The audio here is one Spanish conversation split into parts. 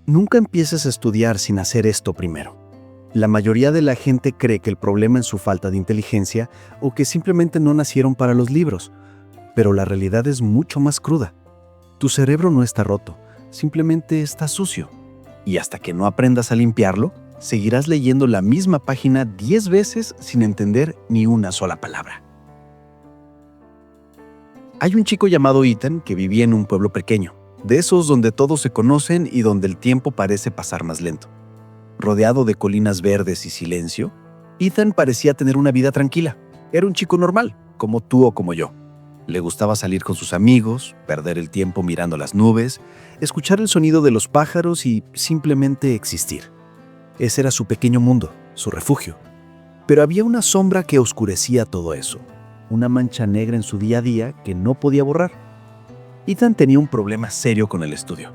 Nunca empieces a estudiar sin hacer esto primero. La mayoría de la gente cree que el problema es su falta de inteligencia o que simplemente no nacieron para los libros, pero la realidad es mucho más cruda. Tu cerebro no está roto, simplemente está sucio. Y hasta que no aprendas a limpiarlo, seguirás leyendo la misma página 10 veces sin entender ni una sola palabra. Hay un chico llamado Ethan que vivía en un pueblo pequeño, de esos donde todos se conocen y donde el tiempo parece pasar más lento. Rodeado de colinas verdes y silencio, Ethan parecía tener una vida tranquila. Era un chico normal, como tú o como yo. Le gustaba salir con sus amigos, perder el tiempo mirando las nubes, escuchar el sonido de los pájaros y simplemente existir. Ese era su pequeño mundo, su refugio. Pero había una sombra que oscurecía todo eso, una mancha negra en su día a día que no podía borrar. Ethan tenía un problema serio con el estudio.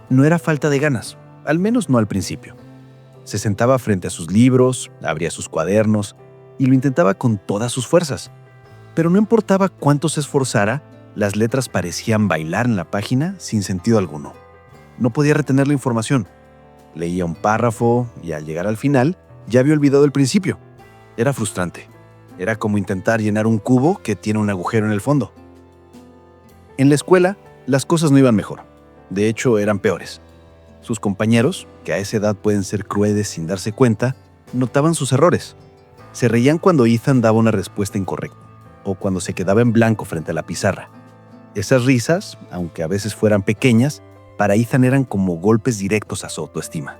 No era falta de ganas, al menos no al principio. Se sentaba frente a sus libros, abría sus cuadernos y lo intentaba con todas sus fuerzas. Pero no importaba cuánto se esforzara, las letras parecían bailar en la página sin sentido alguno. No podía retener la información. Leía un párrafo y al llegar al final, ya había olvidado el principio. Era frustrante. Era como intentar llenar un cubo que tiene un agujero en el fondo. En la escuela, las cosas no iban mejor. De hecho, eran peores. Sus compañeros, que a esa edad pueden ser crueles sin darse cuenta, notaban sus errores. Se reían cuando Ethan daba una respuesta incorrecta o cuando se quedaba en blanco frente a la pizarra. Esas risas, aunque a veces fueran pequeñas, para Ethan eran como golpes directos a su autoestima.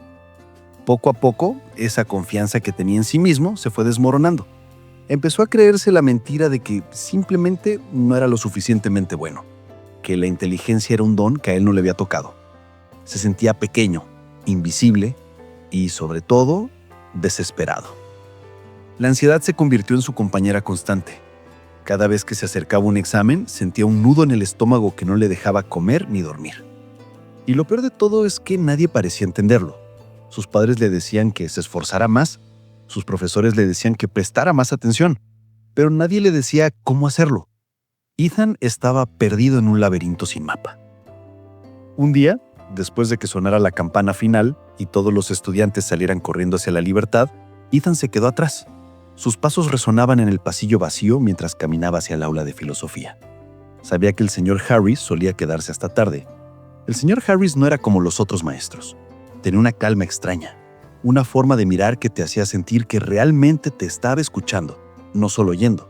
Poco a poco, esa confianza que tenía en sí mismo se fue desmoronando. Empezó a creerse la mentira de que simplemente no era lo suficientemente bueno, que la inteligencia era un don que a él no le había tocado. Se sentía pequeño, invisible y, sobre todo, desesperado. La ansiedad se convirtió en su compañera constante. Cada vez que se acercaba un examen, sentía un nudo en el estómago que no le dejaba comer ni dormir. Y lo peor de todo es que nadie parecía entenderlo. Sus padres le decían que se esforzara más, sus profesores le decían que prestara más atención, pero nadie le decía cómo hacerlo. Ethan estaba perdido en un laberinto sin mapa. Un día, después de que sonara la campana final y todos los estudiantes salieran corriendo hacia la libertad, Ethan se quedó atrás. Sus pasos resonaban en el pasillo vacío mientras caminaba hacia el aula de filosofía. Sabía que el señor Harris solía quedarse hasta tarde. El señor Harris no era como los otros maestros. Tenía una calma extraña, una forma de mirar que te hacía sentir que realmente te estaba escuchando, no solo oyendo.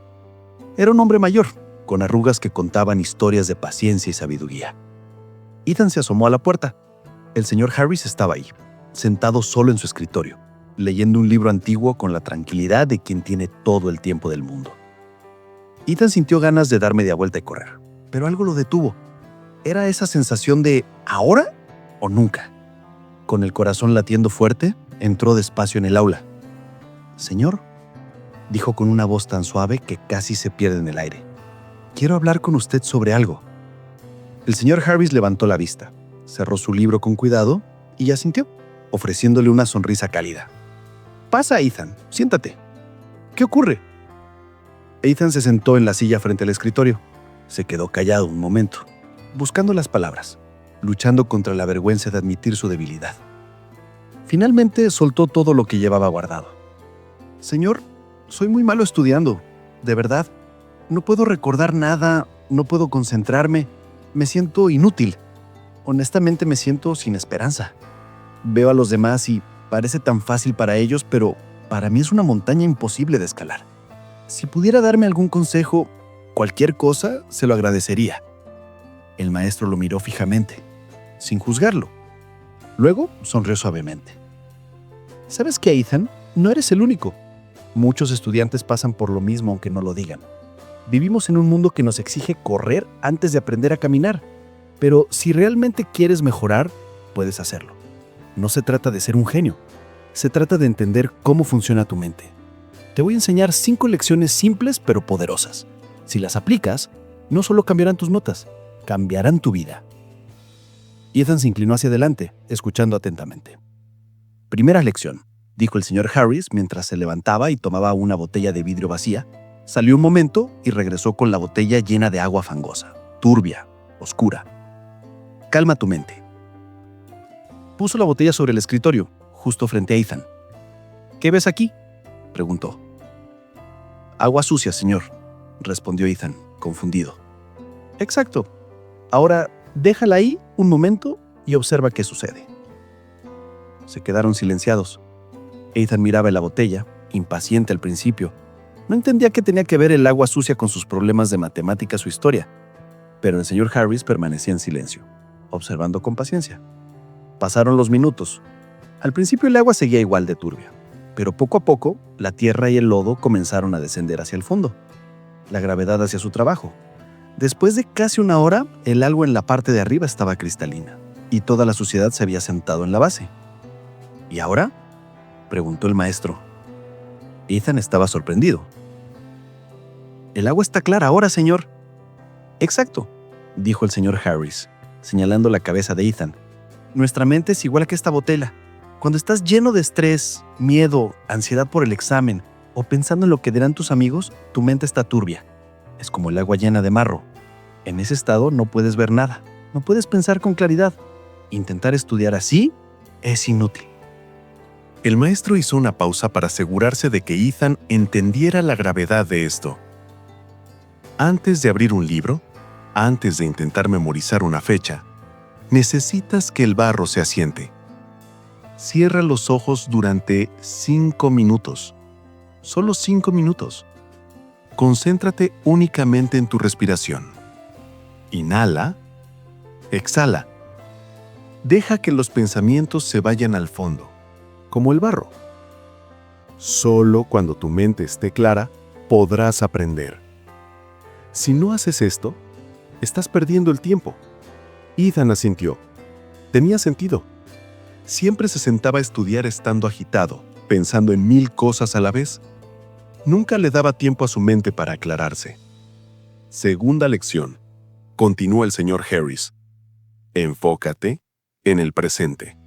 Era un hombre mayor, con arrugas que contaban historias de paciencia y sabiduría. Ethan se asomó a la puerta. El señor Harris estaba ahí, sentado solo en su escritorio, leyendo un libro antiguo con la tranquilidad de quien tiene todo el tiempo del mundo. Ethan sintió ganas de dar media vuelta y correr, pero algo lo detuvo. Era esa sensación de ¿ahora o nunca? Con el corazón latiendo fuerte, entró despacio en el aula. «Señor», dijo con una voz tan suave que casi se pierde en el aire, «quiero hablar con usted sobre algo». El señor Harris levantó la vista, cerró su libro con cuidado y asintió, ofreciéndole una sonrisa cálida. «Pasa, Ethan, siéntate. ¿Qué ocurre?» Ethan se sentó en la silla frente al escritorio. Se quedó callado un momento, buscando las palabras, luchando contra la vergüenza de admitir su debilidad. Finalmente soltó todo lo que llevaba guardado. «Señor, soy muy malo estudiando, de verdad. No puedo recordar nada, no puedo concentrarme. Me siento inútil. Honestamente me siento sin esperanza. Veo a los demás y parece tan fácil para ellos, pero para mí es una montaña imposible de escalar. Si pudiera darme algún consejo, cualquier cosa, se lo agradecería». El maestro lo miró fijamente, sin juzgarlo. Luego sonrió suavemente. «¿Sabes qué, Ethan? No eres el único. Muchos estudiantes pasan por lo mismo aunque no lo digan. Vivimos en un mundo que nos exige correr antes de aprender a caminar. Pero si realmente quieres mejorar, puedes hacerlo. No se trata de ser un genio. Se trata de entender cómo funciona tu mente. Te voy a enseñar 5 lecciones simples pero poderosas. Si las aplicas, no solo cambiarán tus notas, cambiarán tu vida». Ethan se inclinó hacia adelante, escuchando atentamente. «Primera lección», dijo el señor Harris mientras se levantaba y tomaba una botella de vidrio vacía. Salió un momento y regresó con la botella llena de agua fangosa, turbia, oscura. «Calma tu mente». Puso la botella sobre el escritorio, justo frente a Ethan. ¿Qué ves aquí?, preguntó. Agua sucia, señor, respondió Ethan, confundido. Exacto. Ahora, déjala ahí un momento y observa qué sucede. Se quedaron silenciados. Ethan miraba la botella, impaciente al principio. No entendía qué tenía que ver el agua sucia con sus problemas de matemáticas o historia, pero el señor Harris permanecía en silencio, observando con paciencia. Pasaron los minutos. Al principio el agua seguía igual de turbia, pero poco a poco la tierra y el lodo comenzaron a descender hacia el fondo. La gravedad hacía su trabajo. Después de casi una hora, el agua en la parte de arriba estaba cristalina y toda la suciedad se había sentado en la base. ¿Y ahora?, preguntó el maestro. Ethan estaba sorprendido. El agua está clara ahora, señor. Exacto, dijo el señor Harris, señalando la cabeza de Ethan. Nuestra mente es igual que esta botella. Cuando estás lleno de estrés, miedo, ansiedad por el examen o pensando en lo que dirán tus amigos, tu mente está turbia. Es como el agua llena de marro. En ese estado no puedes ver nada, no puedes pensar con claridad. Intentar estudiar así es inútil. El maestro hizo una pausa para asegurarse de que Ethan entendiera la gravedad de esto. Antes de abrir un libro, antes de intentar memorizar una fecha, necesitas que el barro se asiente. Cierra los ojos durante 5 minutos. Solo 5 minutos. Concéntrate únicamente en tu respiración. Inhala. Exhala. Deja que los pensamientos se vayan al fondo, como el barro. Solo cuando tu mente esté clara, podrás aprender. Si no haces esto, estás perdiendo el tiempo. Ethan asintió. Tenía sentido. Siempre se sentaba a estudiar estando agitado, pensando en 1000 cosas a la vez. Nunca le daba tiempo a su mente para aclararse. Segunda lección. Continuó el señor Harris. Enfócate en el presente.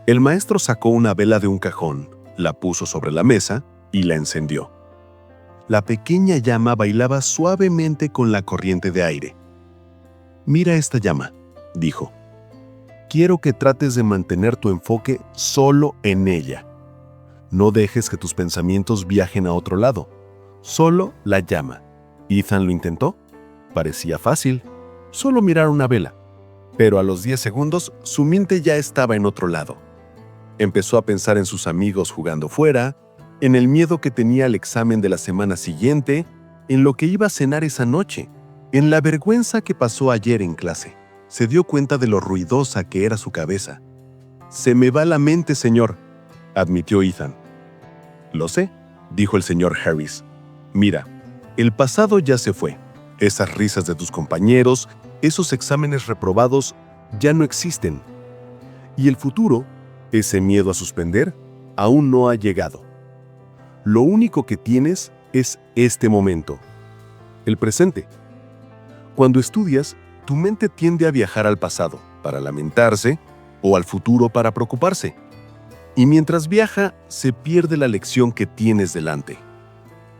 El maestro sacó una vela de un cajón, la puso sobre la mesa y la encendió. La pequeña llama bailaba suavemente con la corriente de aire. Mira esta llama, dijo. Quiero que trates de mantener tu enfoque solo en ella. No dejes que tus pensamientos viajen a otro lado. Solo la llama. Ethan lo intentó. Parecía fácil. Solo mirar una vela. Pero a los 10 segundos, su mente ya estaba en otro lado. Empezó a pensar en sus amigos jugando fuera, en el miedo que tenía al examen de la semana siguiente, en lo que iba a cenar esa noche, en la vergüenza que pasó ayer en clase. Se dio cuenta de lo ruidosa que era su cabeza. «Se me va la mente, señor», admitió Ethan. «Lo sé», dijo el señor Harris. «Mira, el pasado ya se fue. Esas risas de tus compañeros, esos exámenes reprobados, ya no existen. Y el futuro, ese miedo a suspender, aún no ha llegado. Lo único que tienes es este momento, el presente. Cuando estudias, tu mente tiende a viajar al pasado para lamentarse o al futuro para preocuparse. Y mientras viaja, se pierde la lección que tienes delante».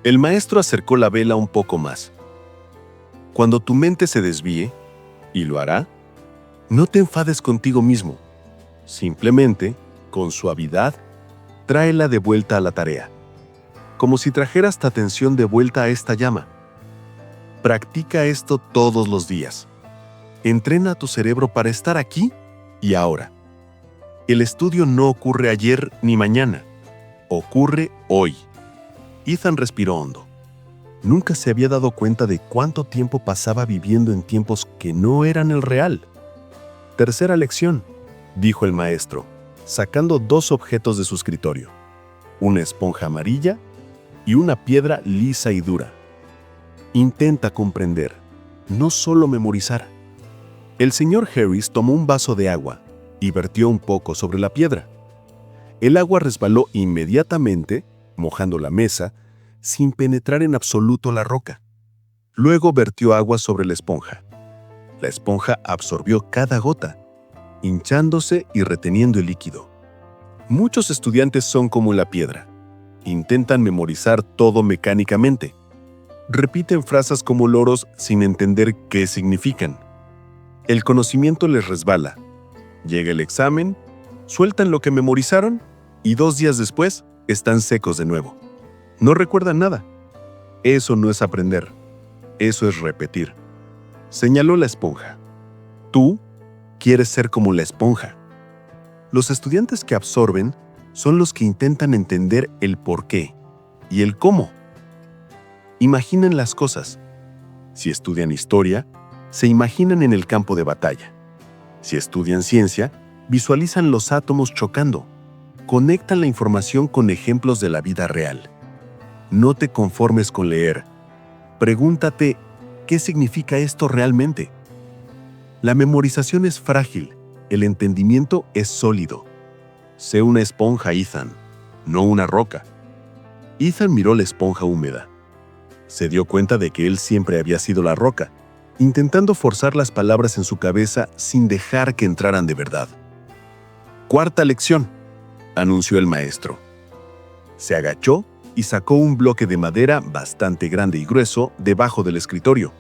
El maestro acercó la vela un poco más. Cuando tu mente se desvíe, y lo hará, no te enfades contigo mismo. Simplemente, con suavidad, tráela de vuelta a la tarea. Como si trajeras tu atención de vuelta a esta llama. Practica esto todos los días. Entrena a tu cerebro para estar aquí y ahora. El estudio no ocurre ayer ni mañana. Ocurre hoy. Ethan respiró hondo. Nunca se había dado cuenta de cuánto tiempo pasaba viviendo en tiempos que no eran el real. Tercera lección, dijo el maestro, sacando 2 objetos de su escritorio. Una esponja amarilla y una piedra lisa y dura. Intenta comprender, no solo memorizar. El señor Harris tomó un vaso de agua y vertió un poco sobre la piedra. El agua resbaló inmediatamente, mojando la mesa, sin penetrar en absoluto la roca. Luego vertió agua sobre la esponja. La esponja absorbió cada gota, hinchándose y reteniendo el líquido. Muchos estudiantes son como la piedra. Intentan memorizar todo mecánicamente. Repiten frases como loros sin entender qué significan. El conocimiento les resbala. Llega el examen Sueltan lo que memorizaron y 2 días después están secos de nuevo. No recuerdan nada. Eso no es aprender. Eso es repetir. Señaló la esponja. Tú quieres ser como la esponja. Los estudiantes que absorben son los que intentan entender el por qué y el cómo. Imaginan las cosas. Si estudian historia, se imaginan en el campo de batalla. Si estudian ciencia, visualizan los átomos chocando. Conectan la información con ejemplos de la vida real. No te conformes con leer. Pregúntate, ¿qué significa esto realmente? La memorización es frágil, el entendimiento es sólido. Sé una esponja, Ethan, no una roca. Ethan miró la esponja húmeda. Se dio cuenta de que él siempre había sido la roca, intentando forzar las palabras en su cabeza sin dejar que entraran de verdad. Cuarta lección, anunció el maestro. Se agachó y sacó un bloque de madera bastante grande y grueso debajo del escritorio.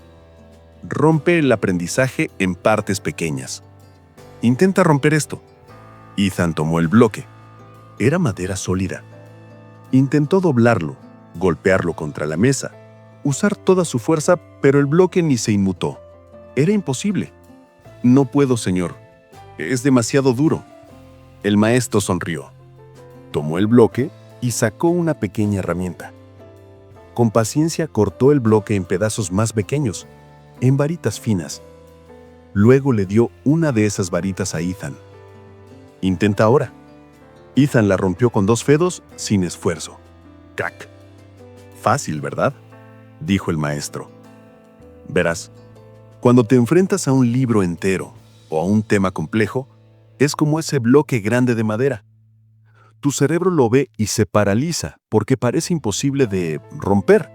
Rompe el aprendizaje en partes pequeñas. Intenta romper esto. Ethan tomó el bloque. Era madera sólida. Intentó doblarlo, golpearlo contra la mesa, usar toda su fuerza, pero el bloque ni se inmutó. Era imposible. No puedo, señor. Es demasiado duro. El maestro sonrió. Tomó el bloque y sacó una pequeña herramienta. Con paciencia cortó el bloque en pedazos más pequeños, en varitas finas. Luego le dio una de esas varitas a Ethan. Intenta ahora. Ethan la rompió con 2 dedos sin esfuerzo. ¡Crack! Fácil, ¿verdad?, dijo el maestro. Verás, cuando te enfrentas a un libro entero o a un tema complejo, es como ese bloque grande de madera. Tu cerebro lo ve y se paraliza porque parece imposible de romper.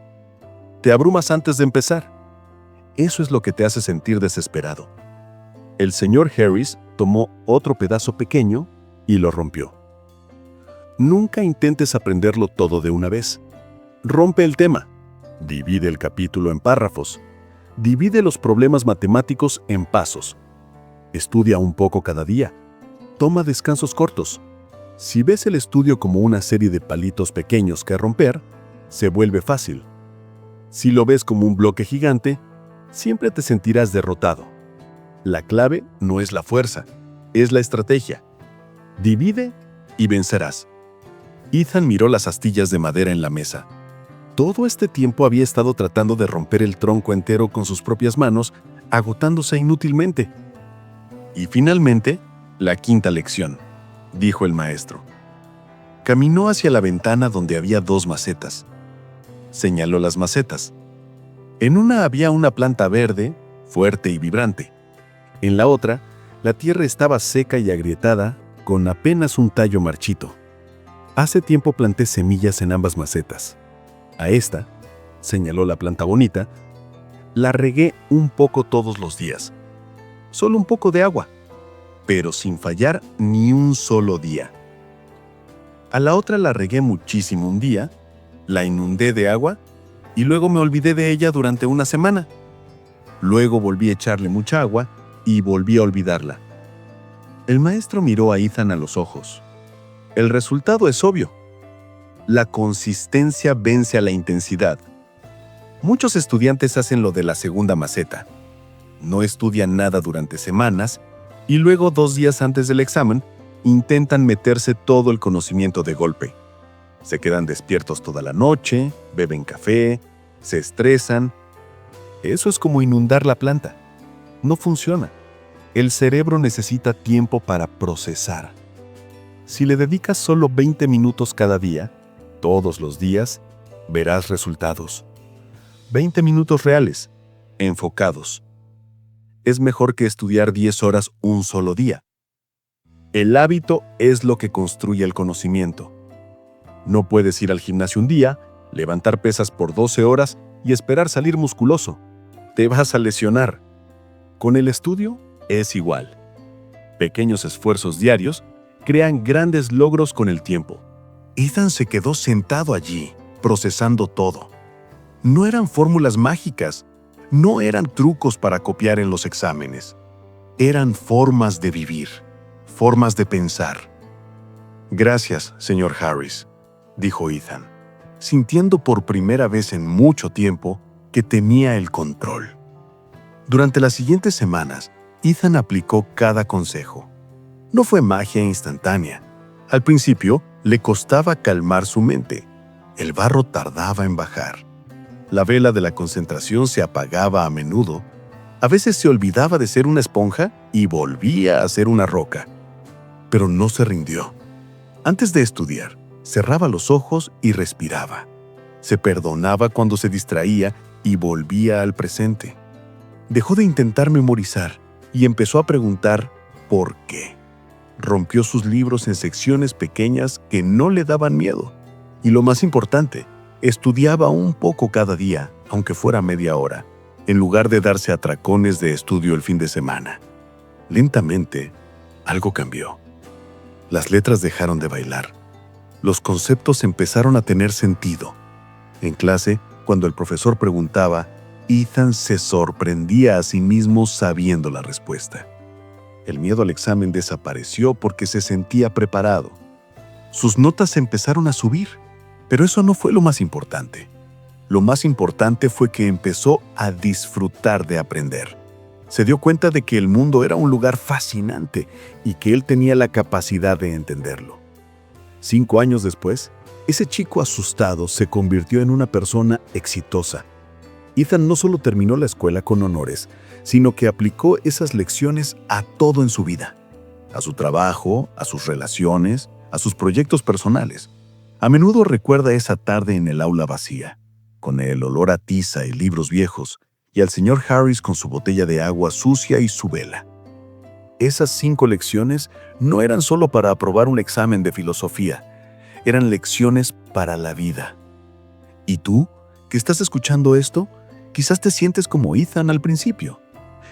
Te abrumas antes de empezar. Eso es lo que te hace sentir desesperado. El señor Harris tomó otro pedazo pequeño y lo rompió. Nunca intentes aprenderlo todo de una vez. Rompe el tema. Divide el capítulo en párrafos. Divide los problemas matemáticos en pasos. Estudia un poco cada día. Toma descansos cortos. Si ves el estudio como una serie de palitos pequeños que romper, se vuelve fácil. Si lo ves como un bloque gigante, siempre te sentirás derrotado. La clave no es la fuerza, es la estrategia. Divide y vencerás. Ethan miró las astillas de madera en la mesa. Todo este tiempo había estado tratando de romper el tronco entero con sus propias manos, agotándose inútilmente. Y finalmente, la quinta lección, dijo el maestro. Caminó hacia la ventana donde había 2 macetas. Señaló las macetas. En una había una planta verde, fuerte y vibrante. En la otra, la tierra estaba seca y agrietada, con apenas un tallo marchito. Hace tiempo planté semillas en ambas macetas. A esta, señaló la planta bonita, la regué un poco todos los días. Solo un poco de agua, pero sin fallar ni un solo día. A la otra la regué muchísimo un día, la inundé de agua y luego me olvidé de ella durante una semana. Luego volví a echarle mucha agua y volví a olvidarla. El maestro miró a Ethan a los ojos. El resultado es obvio. La consistencia vence a la intensidad. Muchos estudiantes hacen lo de la segunda maceta. No estudian nada durante semanas y luego 2 días antes del examen intentan meterse todo el conocimiento de golpe. Se quedan despiertos toda la noche, beben café, se estresan. Eso es como inundar la planta. No funciona. El cerebro necesita tiempo para procesar. Si le dedicas solo 20 minutos cada día, todos los días, verás resultados. 20 minutos reales, enfocados. Es mejor que estudiar 10 horas un solo día. El hábito es lo que construye el conocimiento. No puedes ir al gimnasio un día, levantar pesas por 12 horas y esperar salir musculoso. Te vas a lesionar. Con el estudio es igual. Pequeños esfuerzos diarios crean grandes logros con el tiempo. Ethan se quedó sentado allí, procesando todo. No eran fórmulas mágicas, no eran trucos para copiar en los exámenes. Eran formas de vivir, formas de pensar, Gracias, señor Harris, dijo Ethan, sintiendo por primera vez en mucho tiempo que tenía el control. Durante las siguientes semanas, Ethan aplicó cada consejo. No fue magia instantánea. Al principio, le costaba calmar su mente. El barro tardaba en bajar. La vela de la concentración se apagaba a menudo. A veces se olvidaba de ser una esponja y volvía a ser una roca. Pero no se rindió. Antes de estudiar, cerraba los ojos y respiraba. Se perdonaba cuando se distraía y volvía al presente. Dejó de intentar memorizar y empezó a preguntar ¿por qué? Rompió sus libros en secciones pequeñas que no le daban miedo. Y lo más importante, estudiaba un poco cada día, aunque fuera media hora, en lugar de darse atracones de estudio el fin de semana. Lentamente, algo cambió. Las letras dejaron de bailar. Los conceptos empezaron a tener sentido. En clase, cuando el profesor preguntaba, Ethan se sorprendía a sí mismo sabiendo la respuesta. El miedo al examen desapareció porque se sentía preparado. Sus notas empezaron a subir, pero eso no fue lo más importante. Lo más importante fue que empezó a disfrutar de aprender. Se dio cuenta de que el mundo era un lugar fascinante y que él tenía la capacidad de entenderlo. 5 años después, ese chico asustado se convirtió en una persona exitosa. Ethan no solo terminó la escuela con honores, sino que aplicó esas lecciones a todo en su vida. A su trabajo, a sus relaciones, a sus proyectos personales. A menudo recuerda esa tarde en el aula vacía, con el olor a tiza y libros viejos, y al señor Harris con su botella de agua sucia y su vela. Esas 5 lecciones no eran solo para aprobar un examen de filosofía, eran lecciones para la vida. ¿Y tú, que estás escuchando esto, quizás te sientes como Ethan al principio?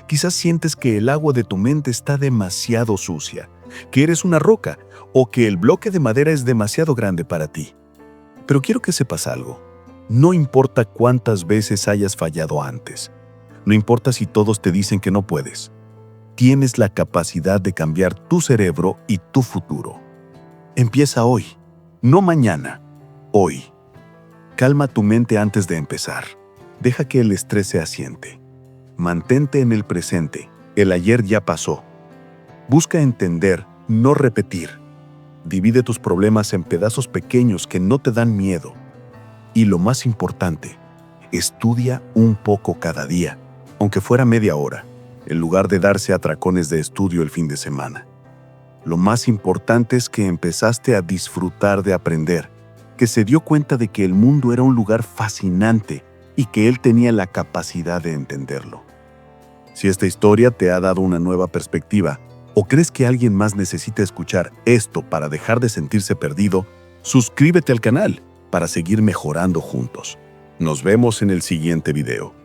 Quizás sientes que el agua de tu mente está demasiado sucia, que eres una roca o que el bloque de madera es demasiado grande para ti. Pero quiero que sepas algo. No importa cuántas veces hayas fallado antes. No importa si todos te dicen que no puedes. Tienes la capacidad de cambiar tu cerebro y tu futuro. Empieza hoy, no mañana, hoy. Calma tu mente antes de empezar. Deja que el estrés se asiente. Mantente en el presente. El ayer ya pasó. Busca entender, no repetir. Divide tus problemas en pedazos pequeños que no te dan miedo. Y lo más importante, estudia un poco cada día, aunque fuera media hora, en lugar de darse atracones de estudio el fin de semana. Lo más importante es que empezaste a disfrutar de aprender, que se dio cuenta de que el mundo era un lugar fascinante y que él tenía la capacidad de entenderlo. Si esta historia te ha dado una nueva perspectiva, o crees que alguien más necesita escuchar esto para dejar de sentirse perdido, suscríbete al canal para seguir mejorando juntos. Nos vemos en el siguiente video.